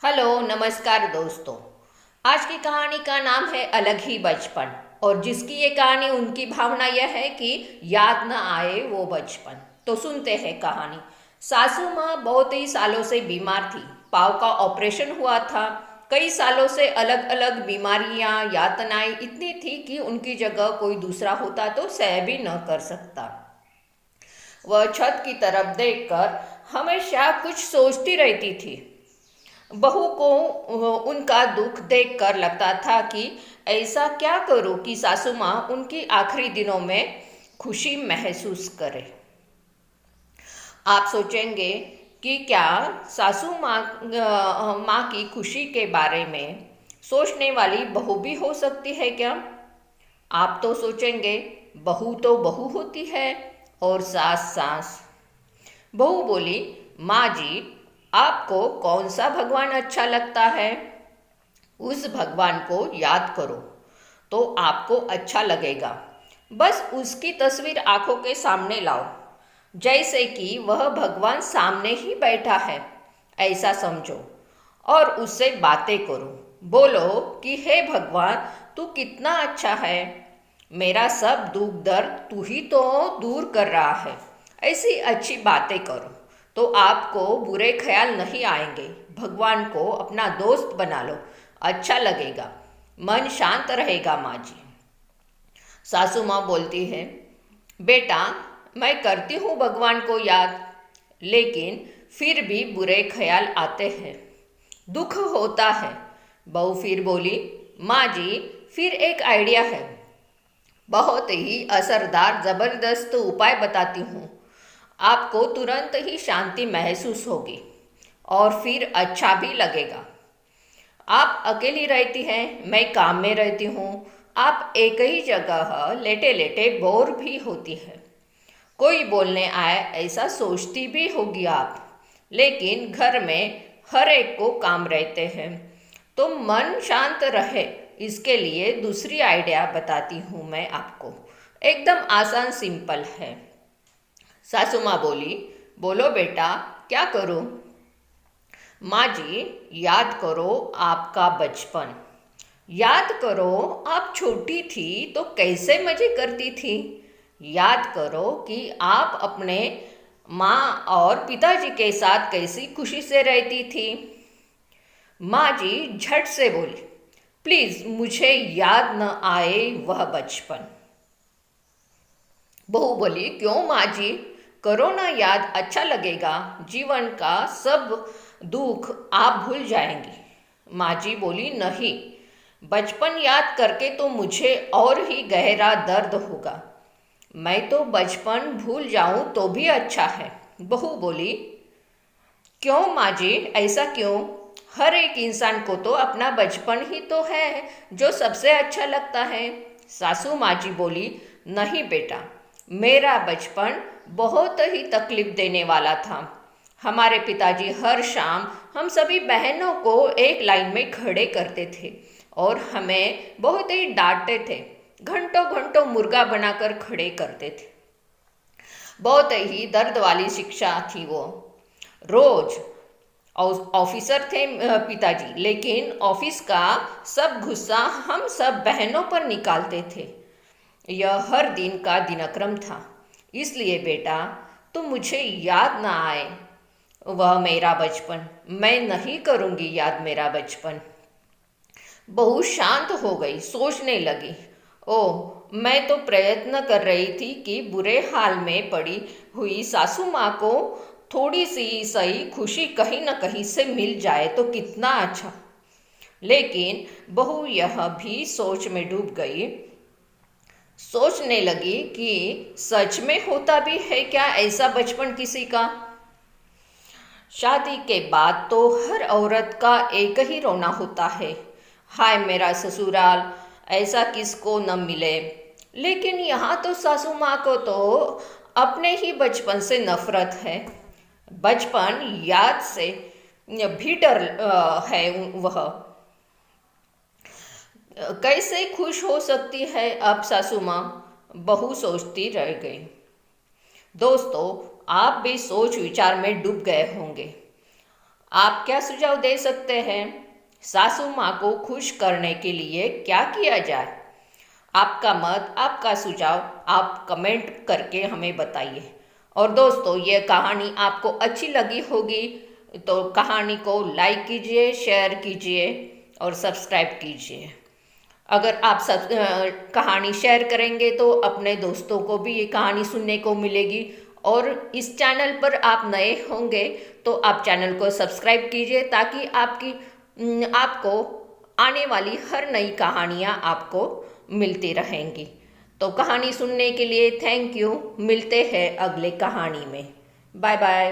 Hello नमस्कार दोस्तों। आज की कहानी का नाम है अलग ही बचपन। और जिसकी ये कहानी उनकी भावना यह है कि याद न आए वो बचपन। तो सुनते हैं कहानी। सासू माँ बहुत ही सालों से बीमार थी। पाँव का ऑपरेशन हुआ था। कई सालों से अलग अलग बीमारियां यातनाएं इतनी थी कि उनकी जगह कोई दूसरा होता तो सह भी न कर सकता। वह छत की तरफ देखकर हमेशा कुछ सोचती रहती थी। बहू को उनका दुख देखकर लगता था कि ऐसा क्या करूं कि सासू माँ उनकी आखिरी दिनों में खुशी महसूस करे। आप सोचेंगे कि क्या सासू माँ की खुशी के बारे में सोचने वाली बहू भी हो सकती है क्या? आप तो सोचेंगे बहू तो बहू होती है और सास सास। बहू बोली, माँ जी, आपको कौन सा भगवान अच्छा लगता है? उस भगवान को याद करो तो आपको अच्छा लगेगा। बस उसकी तस्वीर आंखों के सामने लाओ, जैसे कि वह भगवान सामने ही बैठा है, ऐसा समझो। और उससे बातें करो। बोलो कि हे भगवान, तू कितना अच्छा है। मेरा सब दुख दर्द तू ही तो दूर कर रहा है। ऐसी अच्छी बातें करो तो आपको बुरे ख्याल नहीं आएंगे। भगवान को अपना दोस्त बना लो, अच्छा लगेगा, मन शांत रहेगा। माँ जी, सासू माँ बोलती है, बेटा मैं करती हूँ भगवान को याद, लेकिन फिर भी बुरे ख्याल आते हैं, दुख होता है। बहू फिर बोली, माँ जी, फिर एक आइडिया है, बहुत ही असरदार जबरदस्त उपाय बताती हूँ। आपको तुरंत ही शांति महसूस होगी और फिर अच्छा भी लगेगा। आप अकेली रहती हैं, मैं काम में रहती हूँ। आप एक ही जगह लेटे लेटे बोर भी होती है। कोई बोलने आए ऐसा सोचती भी होगी आप। लेकिन घर में हर एक को काम रहते हैं, तो मन शांत रहे इसके लिए दूसरी आइडिया बताती हूँ मैं आपको। एकदम आसान सिंपल है। सासू माँ बोली, बोलो बेटा, क्या करूँ? माँ जी, याद करो आपका बचपन। याद करो आप छोटी थी तो कैसे मजे करती थी। याद करो कि आप अपने माँ और पिताजी के साथ कैसी खुशी से रहती थी। माँ जी झट से बोली, प्लीज मुझे याद न आए वह बचपन। बहू बोली, क्यों माँ जी, करो ना याद, अच्छा लगेगा। जीवन का सब दुख आप भूल जाएंगी। माँ जी बोली, नहीं, बचपन याद करके तो मुझे और ही गहरा दर्द होगा। मैं तो बचपन भूल जाऊं तो भी अच्छा है। बहू बोली, क्यों माँ जी, ऐसा क्यों? हर एक इंसान को तो अपना बचपन ही तो है जो सबसे अच्छा लगता है। सासू माँ जी बोली, नहीं बेटा, मेरा बचपन बहुत ही तकलीफ देने वाला था। हमारे पिताजी हर शाम हम सभी बहनों को एक लाइन में खड़े करते थे और हमें बहुत ही डांटते थे। घंटों घंटों मुर्गा बनाकर खड़े करते थे। बहुत ही दर्द वाली शिक्षा थी वो। रोज ऑफिसर थे पिताजी, लेकिन ऑफिस का सब गुस्सा हम सब बहनों पर निकालते थे। यह हर दिन का दिनक्रम था। इसलिए बेटा, तुम मुझे याद ना आए वह मेरा बचपन, मैं नहीं करूँगी याद मेरा बचपन। बहू शांत हो गई, सोचने लगी, ओह, मैं तो प्रयत्न कर रही थी कि बुरे हाल में पड़ी हुई सासू माँ को थोड़ी सी सही खुशी कहीं न कहीं से मिल जाए तो कितना अच्छा। लेकिन बहू यह भी सोच में डूब गई। सोचने लगी कि सच में होता भी है क्या ऐसा बचपन किसी का? शादी के बाद तो हर औरत का एक ही रोना होता है, हाय मेरा ससुराल, ऐसा किसको न मिले। लेकिन यहाँ तो सासू माँ को तो अपने ही बचपन से नफरत है। बचपन याद से भी डर है वह। कैसे खुश हो सकती है अब सासू माँ? बहू सोचती रह गई। दोस्तों, आप भी सोच विचार में डूब गए होंगे। आप क्या सुझाव दे सकते हैं? सासू माँ को खुश करने के लिए क्या किया जाए? आपका मत, आपका सुझाव आप कमेंट करके हमें बताइए। और दोस्तों, ये कहानी आपको अच्छी लगी होगी तो कहानी को लाइक कीजिए, शेयर कीजिए और सब्सक्राइब कीजिए। अगर आप सब कहानी शेयर करेंगे तो अपने दोस्तों को भी ये कहानी सुनने को मिलेगी। और इस चैनल पर आप नए होंगे तो आप चैनल को सब्सक्राइब कीजिए, ताकि आपको आने वाली हर नई कहानियाँ आपको मिलती रहेंगी। तो कहानी सुनने के लिए थैंक यू। मिलते हैं अगले कहानी में। Bye bye.